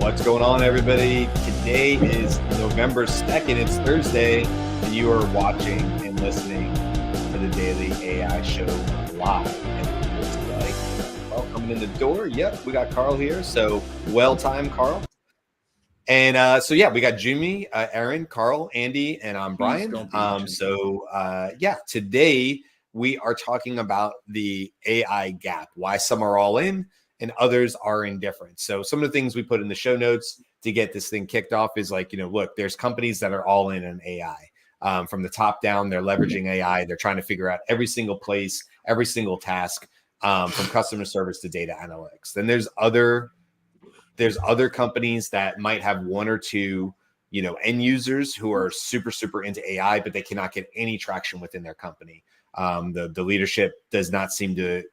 What's going on, everybody? Today is November 2nd. It's Thursday, and you are watching and listening to the Daily AI Show live. And it looks like, well, coming in the door, yep, we got Carl here. So, well-timed, Carl. And so we got Jimmy, Aaron, Carl, Andy, and I'm Brian. Today we are talking about the AI gap, why some are all in and others are indifferent. So some of the things we put in the show notes to get this thing kicked off is like, look, there's companies that are all in on AI. From the top down, they're leveraging AI. They're trying to figure out every single place, every single task, from customer service to data analytics. Then there's other companies that might have one or two, end users who are super into AI, but they cannot get any traction within their company. The leadership does not seem to,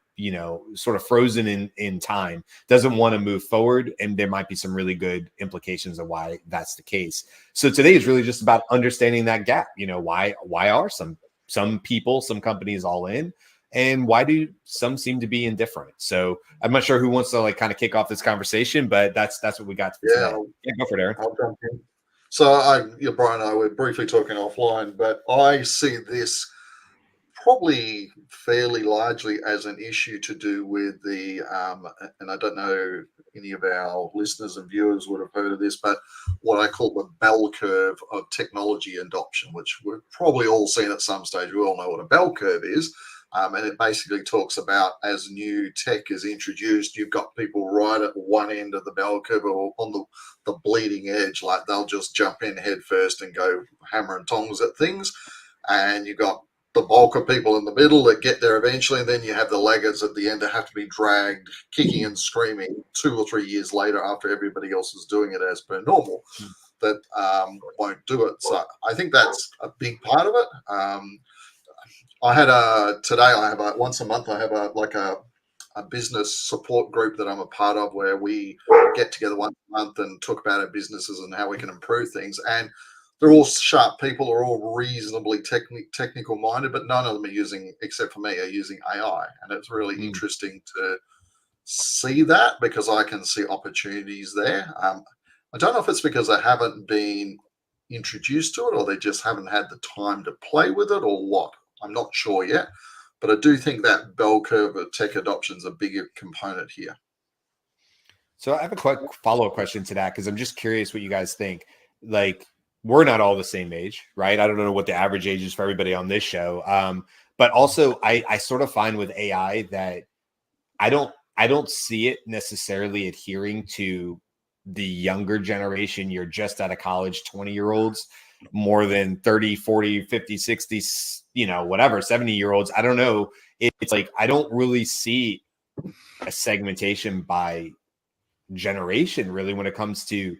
sort of frozen in time, doesn't want to move forward. And there might be some really good implications of why that's the case. So today is really just about understanding that gap. Why are some people, some companies all in? And why do some seem to be indifferent? So I'm not sure who wants to kind of kick off this conversation, but that's what we got for today. Yeah, go for it, Aaron. I'll jump in. So Brian and I were briefly talking offline, but I see this probably fairly largely as an issue to do with the, and I don't know any of our listeners and viewers would have heard of this, but what I call the bell curve of technology adoption, which we've probably all seen at some stage. We all know what a bell curve is. And it basically talks about as new tech is introduced, you've got people right at one end of the bell curve or on the bleeding edge, like they'll just jump in head first and go hammer and tongs at things. And you've got the bulk of people in the middle that get there eventually. And then you have the laggards at the end that have to be dragged kicking and screaming 2 or 3 years later after everybody else is doing it as per normal that won't do it. So I think that's a big part of it. Once a month, I have a business support group that I'm a part of where we get together once a month and talk about our businesses and how we can improve things. And they're all sharp people, are all reasonably technical minded, but none of them are using, except for me, are using AI. And it's really interesting to see that because I can see opportunities there. I don't know if it's because I haven't been introduced to it or they just haven't had the time to play with it or what. I'm not sure yet, but I do think that bell curve of tech adoption is a bigger component here. So I have a quick follow-up question to that because I'm just curious what you guys think. Like, we're not all the same age, right? I don't know what the average age is for everybody on this show. But also I sort of find with AI that I don't see it necessarily adhering to the younger generation. You're just out of college, 20-year-olds, more than 30, 40, 50, 60, whatever, 70-year-olds. I don't know. It's like, I don't really see a segmentation by generation really when it comes to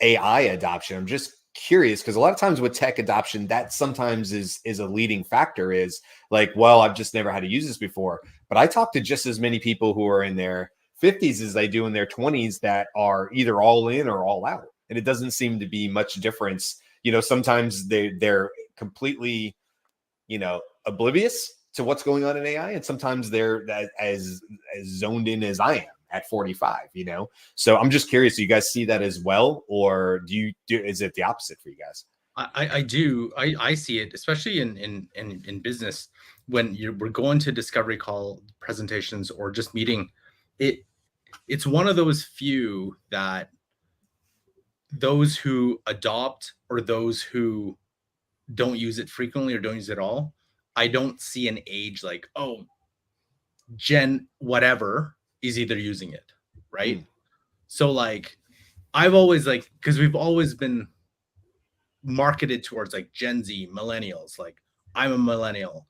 AI adoption. I'm just curious because a lot of times with tech adoption, that sometimes is a leading factor is like, well, I've just never had to use this before. But I talk to just as many people who are in their 50s as they do in their 20s that are either all in or all out. And it doesn't seem to be much difference. Sometimes they're completely, oblivious to what's going on in AI. And sometimes they're as zoned in as I am at 45, So I'm just curious, do you guys see that as well? Or is it the opposite for you guys? I do. I see it, especially in business, when we're going to discovery call presentations or just meeting. It's one of those few that those who adopt or those who don't use it frequently or don't use it at all, I don't see an age like, oh, Gen whatever is either using it, right? So like, I've always because we've always been marketed towards like Gen Z, millennials. Like, I'm a millennial,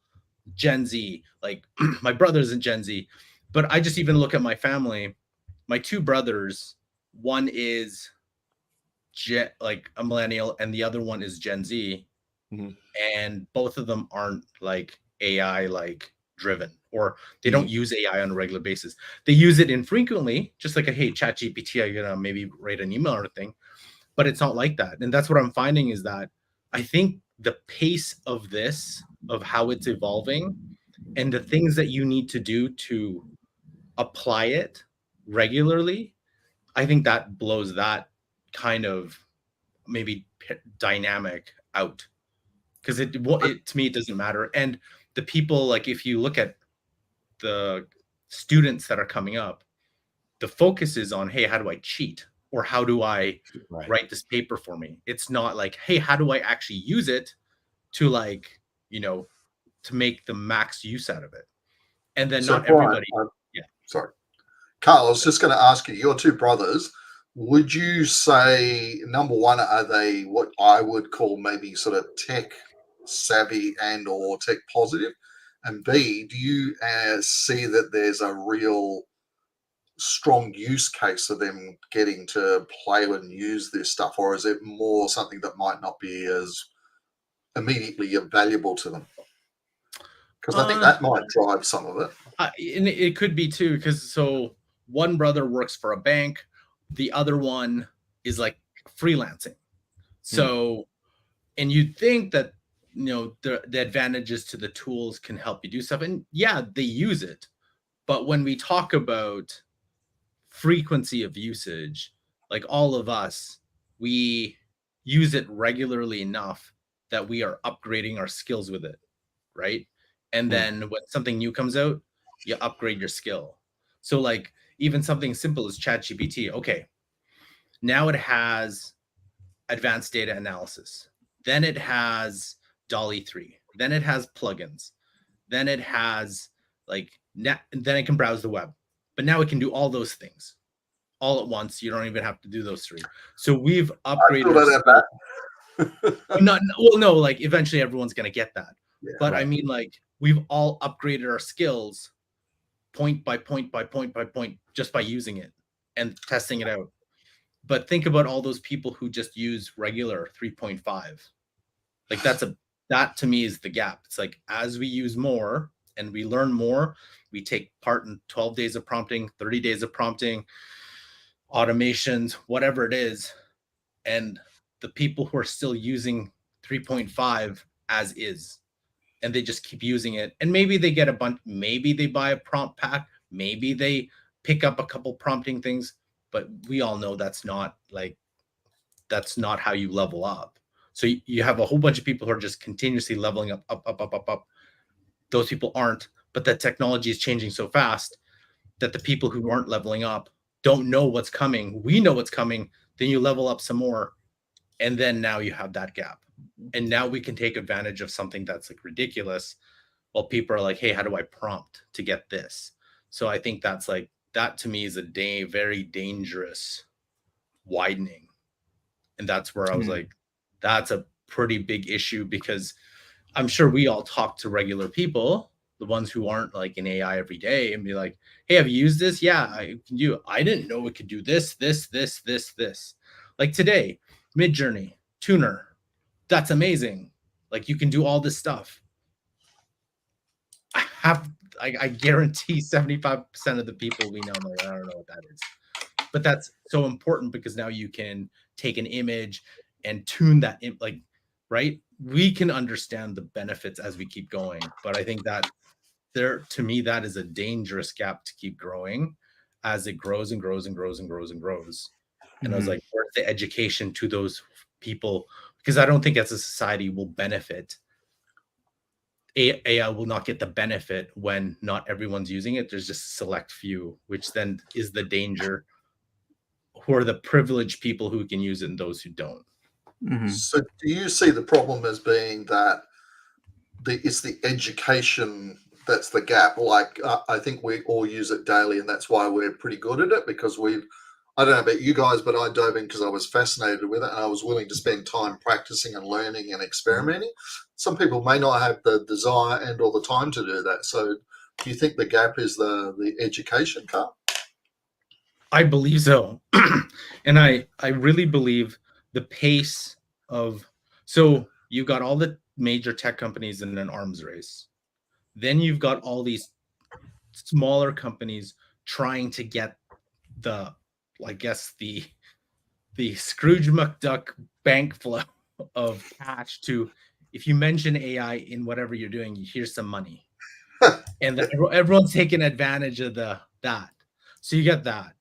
Gen Z, like my brother's in Gen Z. But I just even look at my family, my two brothers, one is like a millennial and the other one is Gen Z. And both of them aren't like AI driven, or they don't use AI on a regular basis. They use it infrequently, just like, hey, ChatGPT, I'm gonna maybe write an email or a thing, but it's not like that. And that's what I'm finding is that I think the pace of this, of how it's evolving and the things that you need to do to apply it regularly I think that blows that kind of maybe dynamic out, because it to me it doesn't matter. And the people, like if you look at the students that are coming up, the focus is on, hey, how do I cheat, or how do I write this paper for me? It's not like, hey, how do I actually use it to, like, you know, to make the max use out of it. And then So not Brian, everybody. Yeah. Sorry, Carl, I was just going to ask you, your two brothers, would you say, number one, are they what I would call maybe sort of tech savvy and or tech positive? And B, do you see that there's a real strong use case of them getting to play and use this stuff, or is it more something that might not be as immediately valuable to them? Because I think that might drive some of it. And it could be too, because so one brother works for a bank, the other one is like freelancing. So, and you'd think that, you know, the advantages to the tools can help you do stuff, and yeah, they use it. But when we talk about frequency of usage, like all of us, we use it regularly enough that we are upgrading our skills with it, right? And then when something new comes out, you upgrade your skill. So like even something simple as ChatGPT, okay, now it has advanced data analysis, then it has Dolly 3, then it has plugins, then it has like then it can browse the web. But now it can do all those things all at once. You don't even have to do those three. So we've upgraded. Not well, no, like eventually everyone's gonna get that. Yeah, but right. I mean, like we've all upgraded our skills point by point by point by point just by using it and testing it out. But think about all those people who just use regular 3.5. Like that to me is the gap. It's like as we use more and we learn more, we take part in 12 days of prompting, 30 days of prompting, automations, whatever it is. And the people who are still using 3.5 as is, and they just keep using it. And maybe they get a bunch, maybe they buy a prompt pack, maybe they pick up a couple prompting things, but we all know that's not how you level up. So you have a whole bunch of people who are just continuously leveling up. Those people aren't, but the technology is changing so fast that the people who aren't leveling up don't know what's coming. We know what's coming. Then you level up some more. And then now you have that gap. And now we can take advantage of something that's like ridiculous while people are like, hey, how do I prompt to get this? So I think that's like, that to me is a very dangerous widening. And that's where I was like, that's a pretty big issue, because I'm sure we all talk to regular people, the ones who aren't like in AI every day, and be like, hey, have you used this? Yeah, I can do it. I didn't know it could do this. Like today, Midjourney, Tuner, that's amazing. Like you can do all this stuff. I guarantee 75% of the people we know, like, I don't know what that is. But that's so important, because now you can take an image and tune that in, like, right? We can understand the benefits as we keep going. But I think that to me, that is a dangerous gap to keep growing as it grows and grows and grows and grows and grows. And I was like, where's the education to those people? Because I don't think as a society will benefit. AI will not get the benefit when not everyone's using it. There's just a select few, which then is the danger, who are the privileged people who can use it and those who don't. So do you see the problem as being that it's the education that's the gap? Like I think we all use it daily, and that's why we're pretty good at it, because I don't know about you guys, but I dove in because I was fascinated with it, and I was willing to spend time practicing and learning and experimenting. Some people may not have the desire and or the time to do that. So do you think the gap is the education, Carl? I believe so. And I really believe the pace of, so you've got all the major tech companies in an arms race. Then you've got all these smaller companies trying to get the, I guess, the Scrooge McDuck bank flow of cash to, if you mention AI in whatever you're doing, here's some money. And everyone's taking advantage of that. So you get that.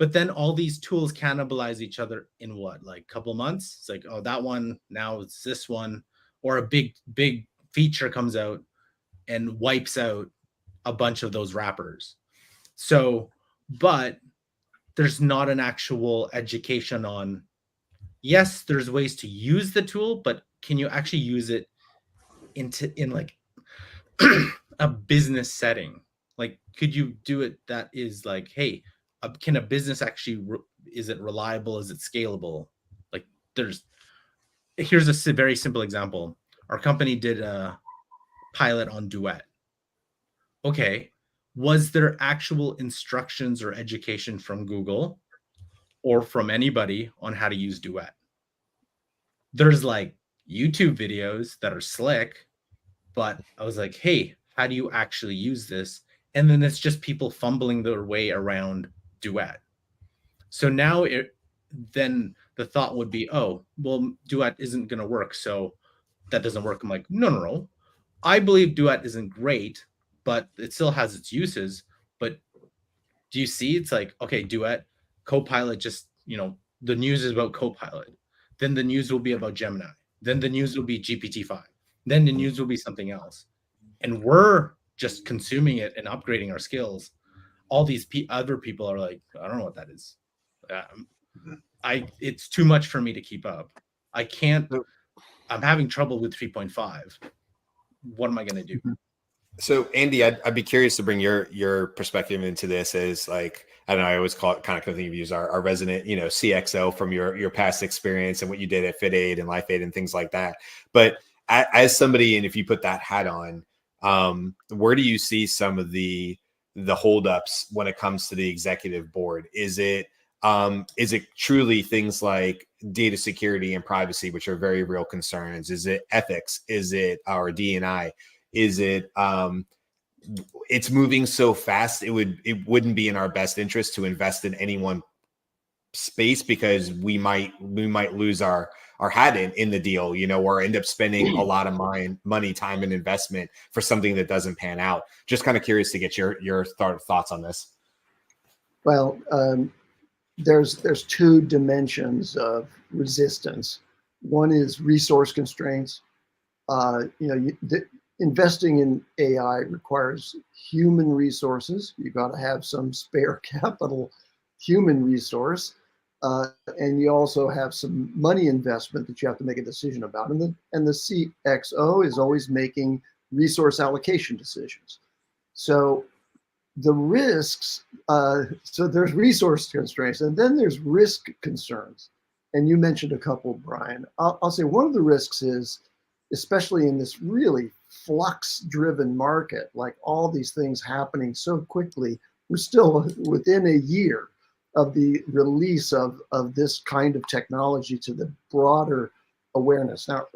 But then all these tools cannibalize each other in what, like a couple months? It's like, oh, that one, now it's this one, or a big feature comes out and wipes out a bunch of those wrappers. So, but there's not an actual education on, yes, there's ways to use the tool, but can you actually use it in like a business setting? Like, could you do it that is like, hey, can a business actually, is it reliable? Is it scalable? Like, here's a very simple example. Our company did a pilot on Duet. Okay, was there actual instructions or education from Google or from anybody on how to use Duet? There's like YouTube videos that are slick, but I was like, hey, how do you actually use this? And then it's just people fumbling their way around Duet. So now then the thought would be, oh, well, Duet isn't going to work, so that doesn't work. I'm like, no. I believe Duet isn't great, but it still has its uses. But do you see? It's like, okay, Duet, Copilot, just, the news is about Copilot. Then the news will be about Gemini. Then the news will be GPT-5. Then the news will be something else. And we're just consuming it and upgrading our skills. All these other people are like, I don't know what that is. It's too much for me to keep up. I can't. I'm having trouble with 3.5. What am I going to do? So Andy, I'd be curious to bring your perspective into this as, like, I don't know, I always call it kind of think of you as our resident, CXO from your past experience and what you did at FitAid and LifeAid and things like that. But as somebody, and if you put that hat on, where do you see some of the holdups when it comes to the executive board? Is it truly things like data security and privacy, which are very real concerns? Is it ethics? Is it our D&I? Is it it's moving so fast, it wouldn't be in our best interest to invest in any one space, because we might lose our hat in the deal, or end up spending a lot of money, time, and investment for something that doesn't pan out. Just kind of curious to get your thoughts on this. Well, there's two dimensions of resistance. One is resource constraints. Investing in AI requires human resources. You got to have some spare capital, human resource, and you also have some money investment that you have to make a decision about. And the CXO is always making resource allocation decisions. So the risks, so there's resource constraints, and then there's risk concerns. And you mentioned a couple, Brian. I'll say one of the risks is, especially in this really flux-driven market, like all these things happening so quickly, we're still within a year of the release of this kind of technology to the broader awareness. Now,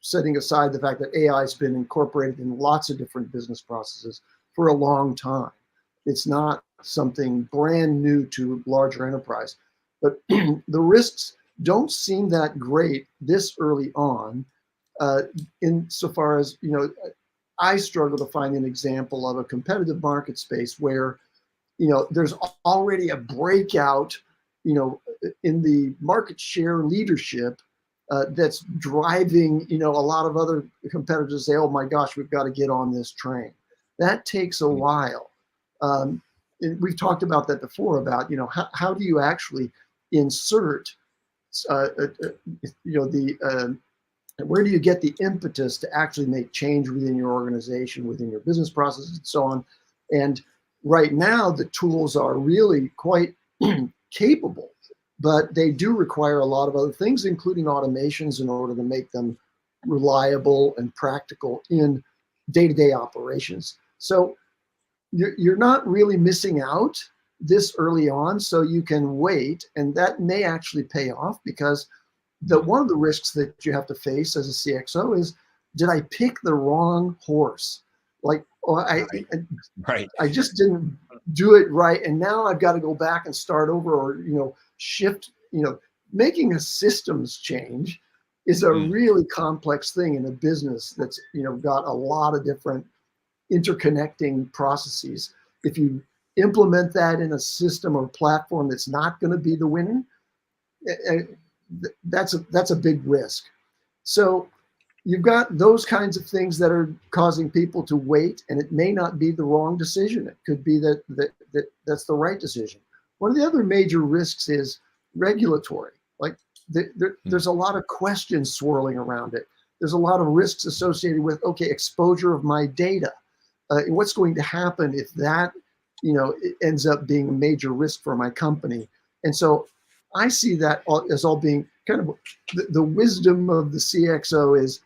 setting aside the fact that AI has been incorporated in lots of different business processes for a long time. It's not something brand new to larger enterprise, but the risks don't seem that great this early on. Insofar as, I struggle to find an example of a competitive market space where, there's already a breakout, in the market share leadership that's driving, a lot of other competitors to say, oh my gosh, we've got to get on this train. That takes a while. And we've talked about that before about, how do you actually insert, where do you get the impetus to actually make change within your organization, within your business processes, and so on? And right now, the tools are really quite capable, but they do require a lot of other things, including automations, in order to make them reliable and practical in day-to-day operations. So you're not really missing out this early on, so you can wait, and that may actually pay off, because one of the risks that you have to face as a CXO is, did I pick the wrong horse? Like, I just didn't do it right, and now I've got to go back and start over, or shift. Making a systems change is a really complex thing in a business that's got a lot of different interconnecting processes. If you implement that in a system or platform that's not going to be the winner, that's a big risk. So you've got those kinds of things that are causing people to wait, and it may not be the wrong decision. It could be that's the right decision. One of the other major risks is regulatory. Like there's a lot of questions swirling around it. There's a lot of risks associated with, okay, exposure of my data. What's going to happen if that, it ends up being a major risk for my company? And so I see that as all being kind of the wisdom of the CXO is,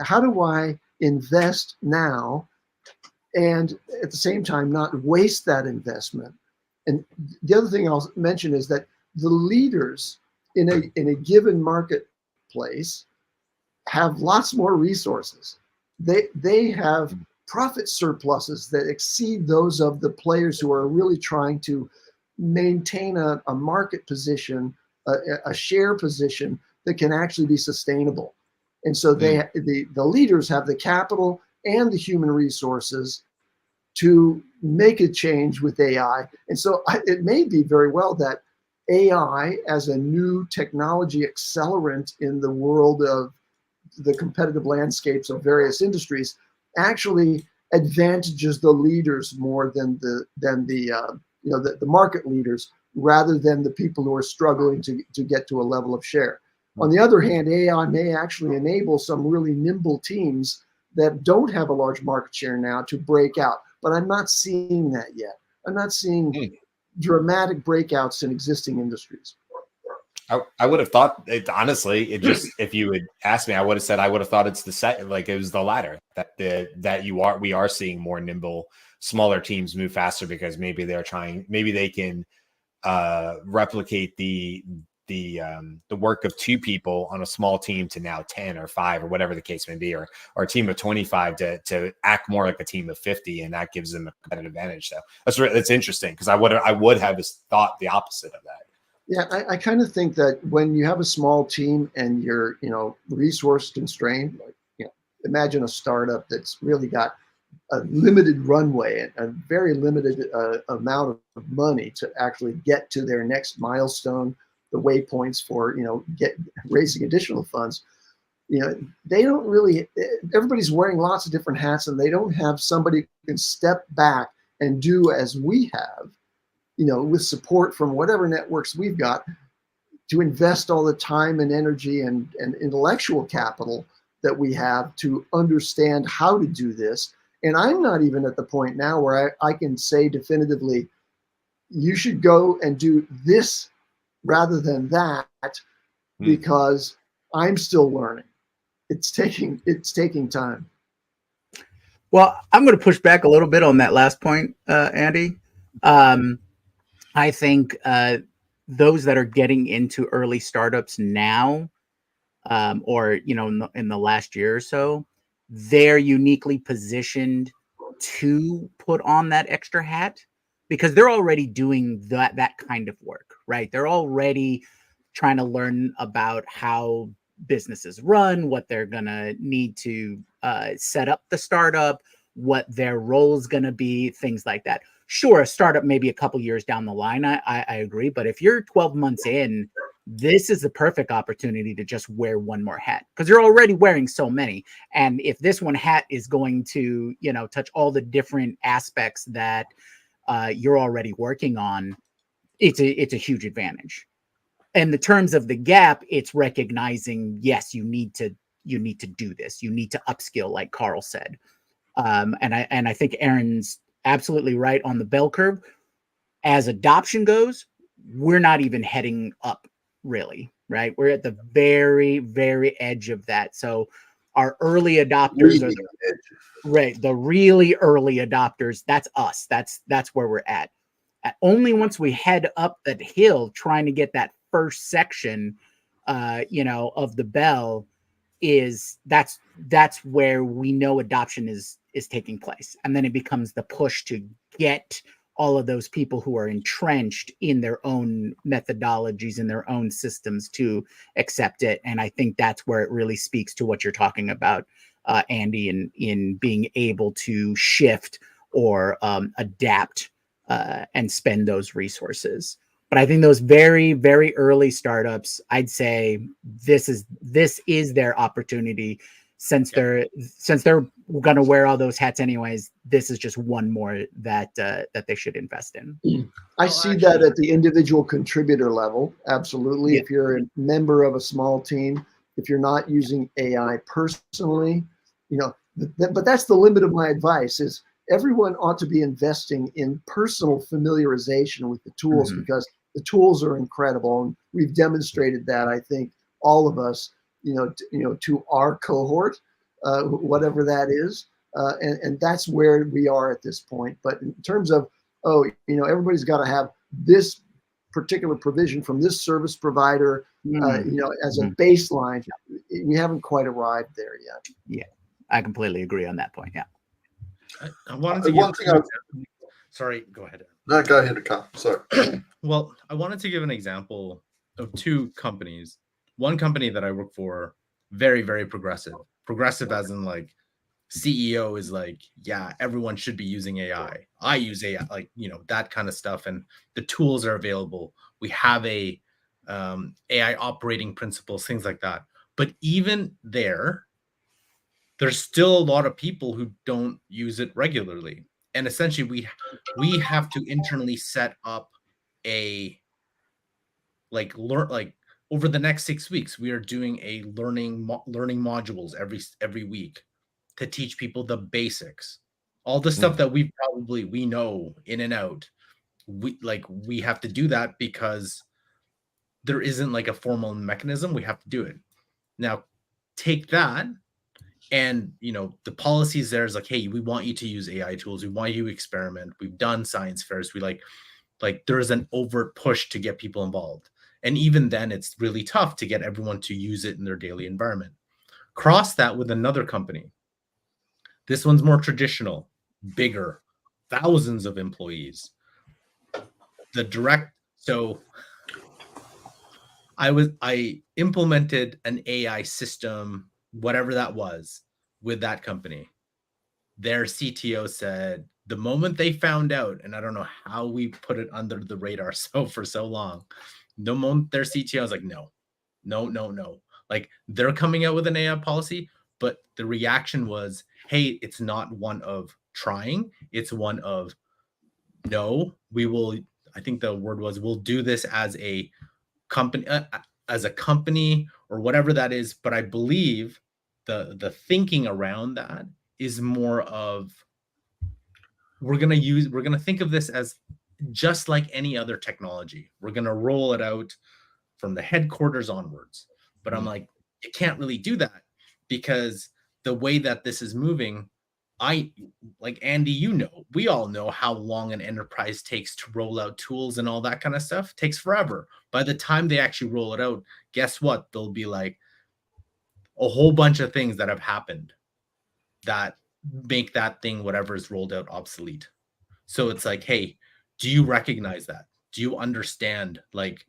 how do I invest now and at the same time not waste that investment? And the other thing I'll mention is that the leaders in a given marketplace have lots more resources. They have profit surpluses that exceed those of the players who are really trying to maintain a market position, a share position that can actually be sustainable. And so the leaders have the capital and the human resources to make a change with AI. And so it may be very well that AI as a new technology accelerant in the world of the competitive landscapes of various industries actually advantages the leaders more than the market leaders, rather than the people who are struggling to get to a level of share. On the other hand, AI may actually enable some really nimble teams that don't have a large market share now to break out. But I'm not seeing that yet. I'm not seeing dramatic breakouts in existing industries. I would have thought it, honestly, it just, if you had asked me, I would have said, I would have thought it's it was the latter, that we are seeing more nimble, smaller teams move faster because maybe they can replicate the work of 2 people on a small team to now 10 or 5 or whatever the case may be, or a team of 25 to act more like a team of 50, and that gives them a competitive advantage. So that's interesting, because I would have thought the opposite of that. Yeah, I kind of think that when you have a small team and you're, resource constrained, like, imagine a startup that's really got a limited runway and a very limited amount of money to actually get to their next milestone, the waypoints for, raising additional funds. They don't really, everybody's wearing lots of different hats, and they don't have somebody who can step back and do as we have, with support from whatever networks we've got, to invest all the time and energy and intellectual capital that we have to understand how to do this. And I'm not even at the point now where I can say definitively, you should go and do this rather than that, because I'm still learning. It's taking time. Well, I'm going to push back a little bit on that last point, Andy. I think those that are getting into early startups now, or in the last year or so, they're uniquely positioned to put on that extra hat, because they're already doing that kind of work, right? They're already trying to learn about how businesses run, what they're gonna need to set up the startup, what their role is gonna be, things like that. Sure, a startup maybe a couple years down the line, I agree. But if you're 12 months in, this is the perfect opportunity to just wear one more hat, because you're already wearing so many. And if this one hat is going to, touch all the different aspects that you're already working on, it's a huge advantage. In the terms of the gap, it's recognizing, yes, you need to do this. You need to upskill, like Carl said. And I think Aaron's absolutely right on the bell curve. As adoption goes, we're not even heading up, really, right? We're at the very, very edge of that. So our early adopters are the really early adopters. That's us. That's where we're at. Only once we head up that hill, trying to get that first section, of the bell, that's where we know adoption is taking place. And then it becomes the push to get all of those people who are entrenched in their own methodologies and their own systems to accept it. And I think that's where it really speaks to what you're talking about, Andy, in being able to shift or adapt and spend those resources. But I think those very, very early startups, I'd say this is their opportunity, since they're going to wear all those hats anyways. This is just one more that they should invest in. I see that at the individual contributor level. Absolutely. Yeah. If you're a member of a small team, if you're not using AI personally, but that's the limit of my advice is everyone ought to be investing in personal familiarization with the tools, because the tools are incredible. And we've demonstrated that, I think, all of us, to our cohort, whatever that is. And that's where we are at this point. But in terms of, everybody's got to have this particular provision from this service provider, as a baseline, we haven't quite arrived there yet. Yeah, I completely agree on that point. Yeah. I wanted to sorry, go ahead. No, go ahead, Carl. Sorry. Well, I wanted to give an example of two companies. One company that I work for, very, very progressive. Progressive as in like CEO is like, yeah, everyone should be using AI. I use AI, like, that kind of stuff. And the tools are available. We have a AI operating principles, things like that. But even there's still a lot of people who don't use it regularly. And essentially we have to internally set up over the next 6 weeks, we are doing a learning modules every week to teach people the basics, all the stuff that we know in and out. We have to do that because there isn't like a formal mechanism. We have to do it. Now take that, and the policies there is like, hey, we want you to use AI tools. We want you to experiment. We've done science fairs. We like there's an overt push to get people involved. And even then it's really tough to get everyone to use it in their daily environment. Cross that with another company. This one's more traditional, bigger, thousands of employees. So I implemented an AI system, whatever that was, with that company. Their CTO said the moment they found out, and I don't know how we put it under the radar for so long, the moment their CTO was like, no. Like, they're coming out with an AI policy, but the reaction was, hey, it's not one of trying. It's one of, no, we will, I think the word was, we'll do this as a company, or whatever that is. But I believe the thinking around that is more of, we're going to think of this as just like any other technology. We're going to roll it out from the headquarters onwards. But I'm like, you can't really do that, because the way that this is moving, like Andy, we all know how long an enterprise takes to roll out tools and all that kind of stuff. It takes forever. By the time they actually roll it out, guess what? There'll be like a whole bunch of things that have happened that make that thing, whatever is rolled out, obsolete. So it's like, hey, do you recognize that? Do you understand like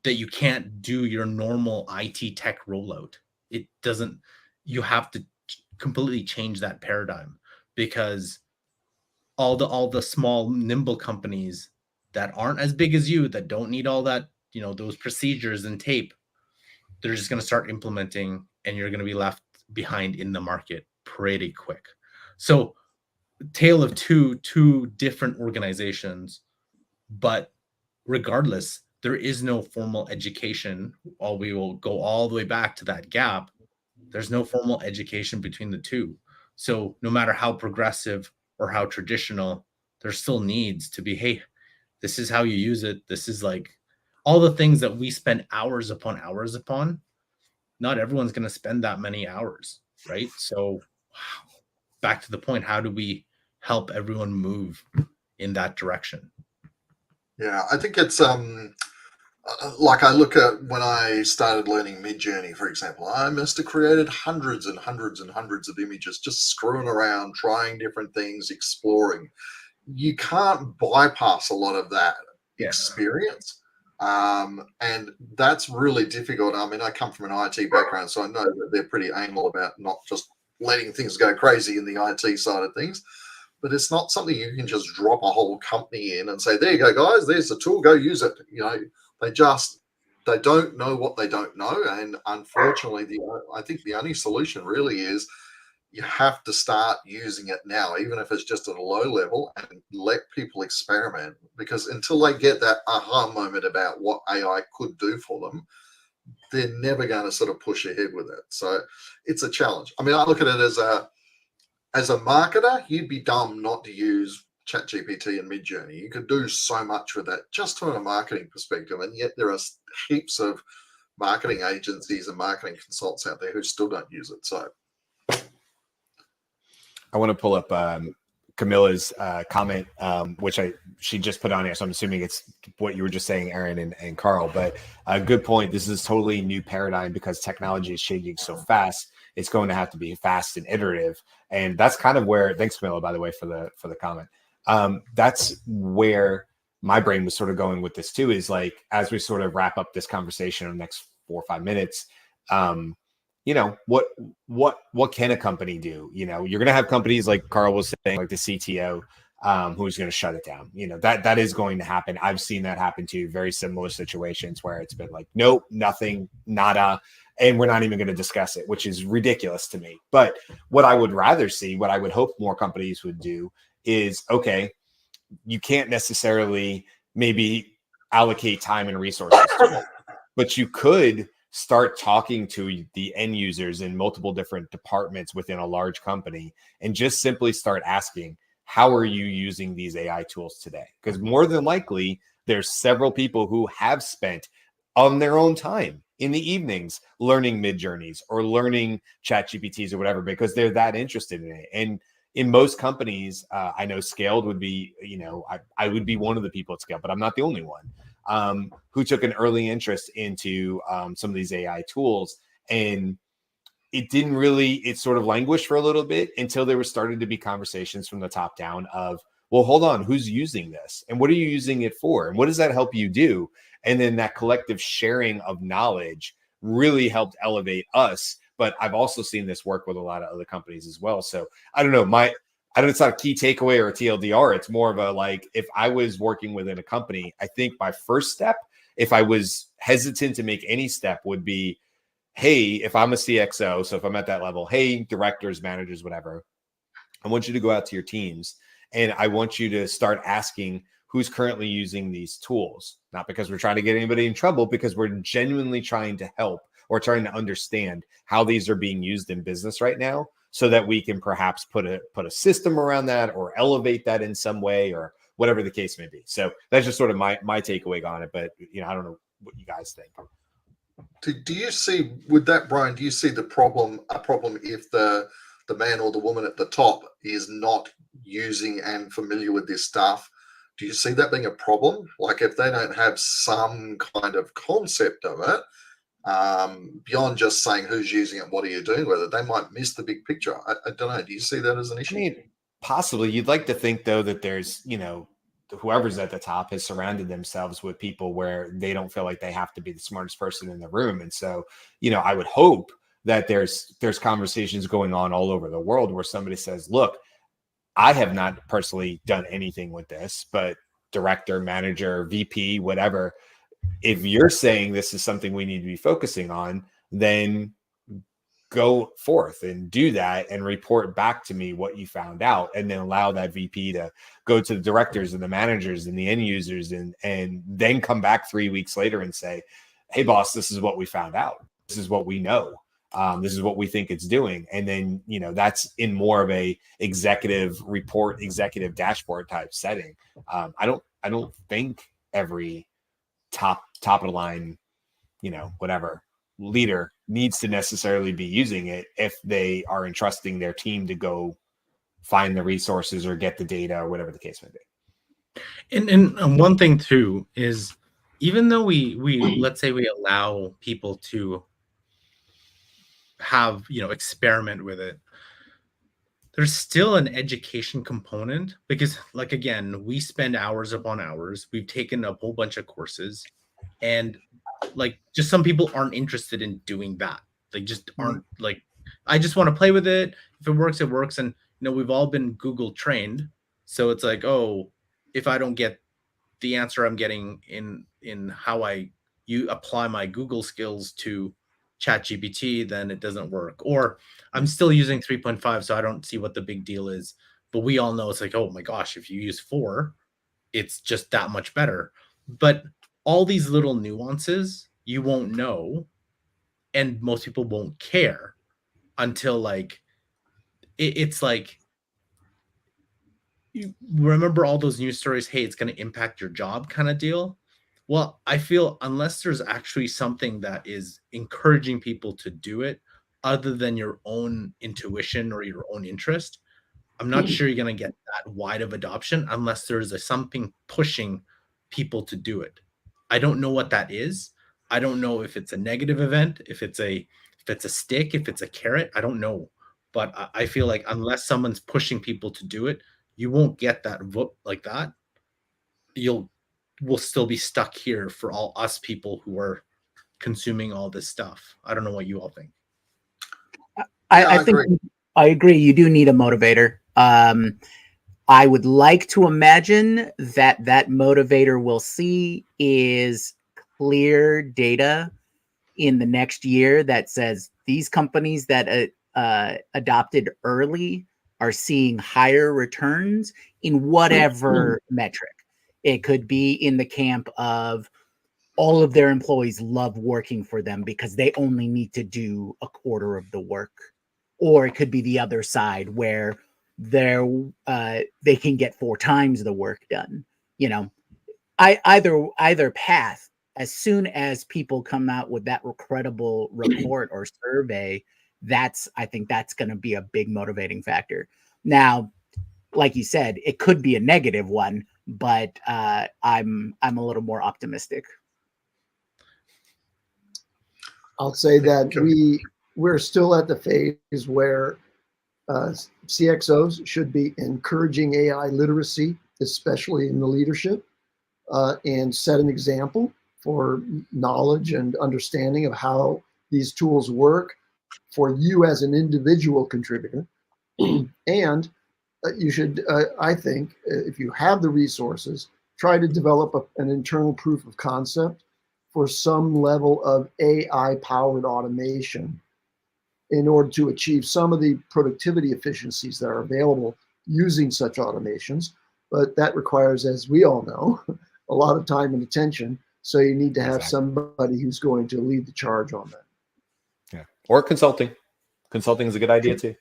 that you can't do your normal IT tech rollout? It doesn't, you have to completely change that paradigm, because all the small nimble companies that aren't as big as you, that don't need all that, those procedures and tape, they're just going to start implementing, and you're going to be left behind in the market pretty quick. So tale of two different organizations, but regardless, there is no formal education. We will go all the way back to that gap. There's no formal education between the two. So no matter how progressive or how traditional, there still needs to be, hey, this is how you use it. This is like all the things that we spend hours upon. Not everyone's going to spend that many hours, right? So back to the point, how do we help everyone move in that direction? Yeah, I think it's like, I look at when I started learning Midjourney, for example, I must have created hundreds and hundreds and hundreds of images, just screwing around, trying different things, exploring. You can't bypass a lot of that experience. And that's really difficult. I mean, I come from an IT background, so I know that they're pretty anal about not just letting things go crazy in the IT side of things. but it's not something you can just drop a whole company in and say, there you go, guys, there's the tool, go use it. They don't know what they don't know. And unfortunately, I think the only solution really is you have to start using it now, even if it's just at a low level, and let people experiment, because until they get that aha moment about what AI could do for them, they're never going to sort of push ahead with it. So it's a challenge. I mean, I look at it as a marketer, you'd be dumb not to use ChatGPT and Midjourney. You could do so much with that just from a marketing perspective, and yet there are heaps of marketing agencies and marketing consultants out there who still don't use it. So I want to pull up Camilla's comment, which she just put on here. So I'm assuming it's what you were just saying, Aaron and Carl. But a good point. This is totally new paradigm because technology is changing so fast. It's going to have to be fast and iterative, and that's kind of where. Thanks, Camilla, by the way, for the comment. That's where my brain was sort of going with this too. Is like as we sort of wrap up this conversation in the next 4 or 5 minutes. What can a company do? You're going to have companies like Carl was saying, like the CTO, who's going to shut it down. That is going to happen. I've seen that happen to very similar situations where it's been like, nope, nothing, nada, and we're not even going to discuss it, which is ridiculous to me. But what I would rather see, what I would hope more companies would do is, okay, you can't necessarily maybe allocate time and resources to it, but you could start talking to the end users in multiple different departments within a large company and just simply start asking, how are you using these AI tools today? Because more than likely, there's several people who have spent on their own time in the evenings learning Midjourneys or learning ChatGPTs or whatever, because they're that interested in it. And in most companies, I know Scaled would be, I would be one of the people at Scale, but I'm not the only one. Who took an early interest into some of these AI tools. And it sort of languished for a little bit until there was started to be conversations from the top down of, well, hold on, who's using this? And what are you using it for? And what does that help you do? And then that collective sharing of knowledge really helped elevate us. But I've also seen this work with a lot of other companies as well. So I don't know, it's not a key takeaway or a TLDR. It's more of a, like, if I was working within a company, I think my first step, if I was hesitant to make any step, would be, hey, if I'm a CXO, so if I'm at that level, hey, directors, managers, whatever, I want you to go out to your teams and I want you to start asking who's currently using these tools. Not because we're trying to get anybody in trouble, because we're genuinely trying to help or trying to understand how these are being used in business right now, so that we can perhaps put a system around that or elevate that in some way or whatever the case may be. So that's just sort of my takeaway on it. But I don't know what you guys think. Do you see with that, Brian? Do you see a problem if the man or the woman at the top is not using and familiar with this stuff? Do you see that being a problem? Like if they don't have some kind of concept of it, beyond just saying who's using it, what are you doing with it, they might miss the big picture. I don't know. Do you see that as an issue? I mean, possibly. You'd like to think, though, that there's, whoever's at the top has surrounded themselves with people where they don't feel like they have to be the smartest person in the room. And so, I would hope that there's conversations going on all over the world where somebody says, look, I have not personally done anything with this, but director, manager, VP, whatever, if you're saying this is something we need to be focusing on, then go forth and do that and report back to me what you found out, and then allow that VP to go to the directors and the managers and the end users and then come back 3 weeks later and say, hey boss, this is what we found out. This is what we know. This is what we think it's doing. And then, that's in more of a executive report, executive dashboard type setting. I don't think every top of the line, whatever leader needs to necessarily be using it if they are entrusting their team to go find the resources or get the data or whatever the case may be. And one thing too is, even though we let's say we allow people to have experiment with it, there's still an education component, because like, again, we spend hours upon hours, we've taken a whole bunch of courses, and like, just some people aren't interested in doing that. They just aren't like, I just want to play with it. If it works, it works. And we've all been Google trained. So it's like, oh, if I don't get the answer I'm getting in how you apply my Google skills to ChatGPT, then it doesn't work. Or I'm still using 3.5, so I don't see what the big deal is. But we all know it's like, oh my gosh, if you use 4, it's just that much better. But all these little nuances you won't know, and most people won't care until like it's like, you remember all those news stories, hey, it's going to impact your job kind of deal. Well, I feel unless there's actually something that is encouraging people to do it other than your own intuition or your own interest, I'm not sure you're going to get that wide of adoption unless there's something pushing people to do it. I don't know what that is. I don't know if it's a negative event, if it's a stick, if it's a carrot. I don't know. But I feel like unless someone's pushing people to do it, you won't get that vote like that. We'll still be stuck here for all us people who are consuming all this stuff. I don't know what you all think. I think I agree. You do need a motivator. I would like to imagine that motivator we'll see is clear data in the next year that says these companies that adopted early are seeing higher returns in whatever metric. It could be in the camp of all of their employees love working for them because they only need to do a quarter of the work. Or it could be the other side where they can get 4 times the work done. Either path, as soon as people come out with that credible report or survey, I think that's going to be a big motivating factor. Now, like you said, it could be a negative one, but I'm a little more optimistic. I'll say that we're still at the phase where CXOs should be encouraging AI literacy, especially in the leadership, and set an example for knowledge and understanding of how these tools work for you as an individual contributor. And you should, I think, if you have the resources, try to develop an internal proof of concept for some level of AI-powered automation in order to achieve some of the productivity efficiencies that are available using such automations. But that requires, as we all know, a lot of time and attention. So you need to have somebody who's going to lead the charge on that. Yeah. Or consulting. Consulting is a good idea too.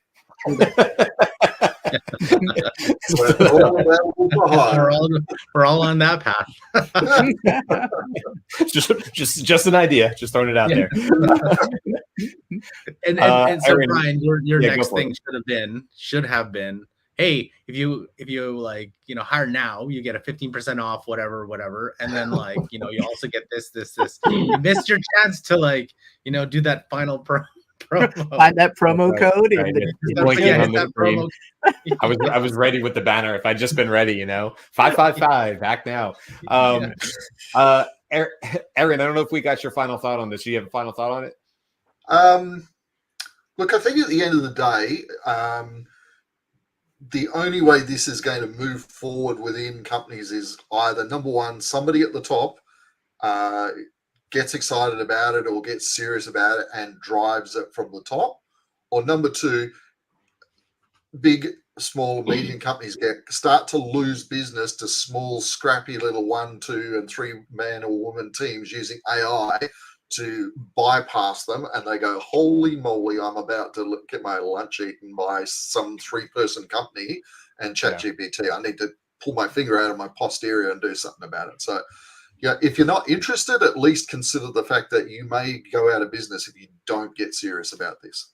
We're all on that path. just an idea. Just throwing it out there. And so Aaron, Brian, your next thing should have been, hey, if you like, hire now, you get a 15% off, whatever. And then like, you also get this. You missed your chance to like, do that final promo. Find that promo code. I was ready with the banner. If I'd just been ready, 555, act now. Aaron, I don't know if we got your final thought on this. Do you have a final thought on it? Look, I think at the end of the day, the only way this is going to move forward within companies is either, number one, somebody at the top gets excited about it or gets serious about it and drives it from the top, or number two, big, small, medium companies start to lose business to small, scrappy little 1, 2, and 3 man or woman teams using AI to bypass them, and they go, holy moly, I'm about to get my lunch eaten by some 3-person company and ChatGPT. I need to pull my finger out of my posterior and do something about it. So if you're not interested, at least consider the fact that you may go out of business if you don't get serious about this.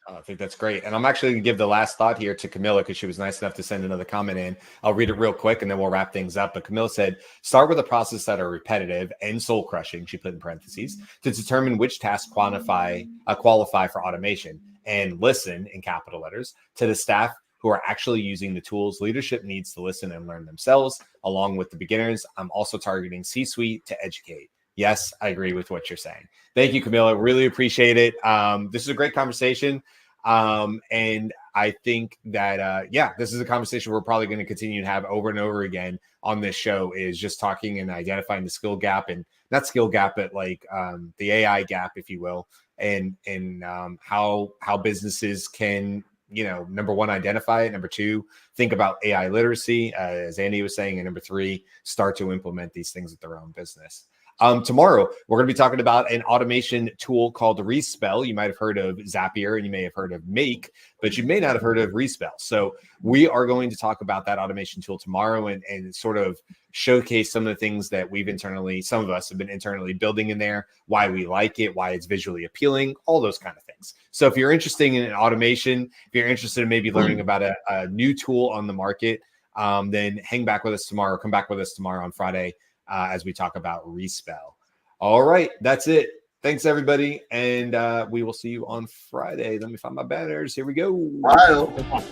I think that's great. And I'm actually going to give the last thought here to Camilla because she was nice enough to send another comment in. I'll read it real quick and then we'll wrap things up. But Camilla said, start with a process that are repetitive and soul crushing, she put in parentheses, to determine which tasks qualify for automation, and listen, in capital letters, to the staff who are actually using the tools. Leadership needs to listen and learn themselves along with the beginners. I'm also targeting C-suite to educate. Yes, I agree with what you're saying. Thank you, Camilla. Really appreciate it. This is a great conversation. And I think that, this is a conversation we're probably going to continue to have over and over again on this show, is just talking and identifying the skill gap, and not skill gap, but like the AI gap, if you will, and how businesses can, number one, identify it. Number two, think about AI literacy, as Andy was saying. And number three, start to implement these things at their own business. Tomorrow, we're going to be talking about an automation tool called Respell. You might have heard of Zapier and you may have heard of Make, but you may not have heard of Respell. So we are going to talk about that automation tool tomorrow and sort of showcase some of the things that some of us have been internally building in there, why we like it, why it's visually appealing, all those kind of things. So if you're interested in automation, if you're interested in maybe learning about a new tool on the market, then hang back with us tomorrow. Come back with us tomorrow on Friday as we talk about Respell. All right, that's it. Thanks, everybody. And we will see you on Friday. Let me find my banners. Here we go. Bye.